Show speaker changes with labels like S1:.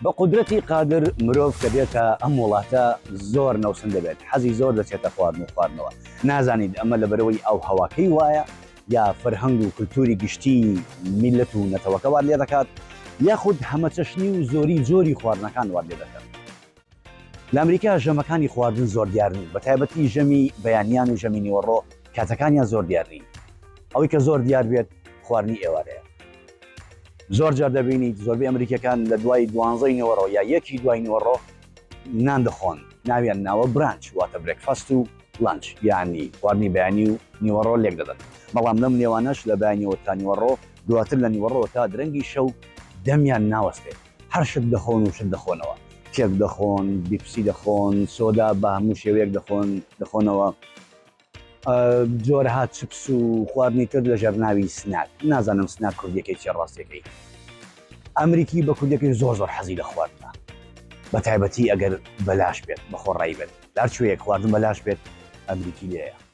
S1: بە قودرەتی قادر مرۆڤ کە دێتە ئەم وڵاتە زۆر نەوسن دەبێت حەزی زۆر دەچێتە خواردن و خواردنەوە نازانید ئەمە لەبەرەوەی ئەو هەواکەی وایە یا فەرهەنگ و کولتوری گشتی میلەت و نەتەوەکە وار لێ دەکات یاخود هەمە چەشنی و زۆری جۆری خواردنەکان وار لێ دەکات. لە ئەمریکا ژەمەکانی خواردن زۆر دیار نین بە تایبەتی ژەمی بەیانیان و ژەمی نیوەڕۆ کاتەکانیان زۆر دیار نین ئەوەی کە زۆر دیار بێت خواردنی ئێوارەیە. زۆر جار دەبینیت زۆربەی ئەمریکەکان لە دوای 12 نیوەڕۆ یا یەکی دوای نیوەڕۆ نان دەخۆن ناویان ناوە برانچ واتە برێکفاست و لانچ یعنی خواردنی بەیانی و نیوەڕۆ لێک دەدەن بەڵام لەم نێوانەش لە بەیانیەوە تا نیوەڕۆ دواتر لە نیوەڕۆ تا درەنگی شەو دەمیان ناوەستێت هەر شت دەخۆن و شت دەخۆنەوە کێک دەخۆن بیپسی دەخۆن سۆدا بە هەموو شێوەیەک دەخۆنەوە جۆرەها چپس و خواردنی تر لە ژەرناوی سناک نازانم سناک کوردیەکەی چێ ڕاستیەکەی ئەمریکی بە کوردیەکەی زۆر حەزی لە خواردنە بە تایبەتی ئەگەر بەلاش بێت بە خۆڕایی بێت لار کوێیەک خواردن بەلاش بێت ئەمریکی لێیە.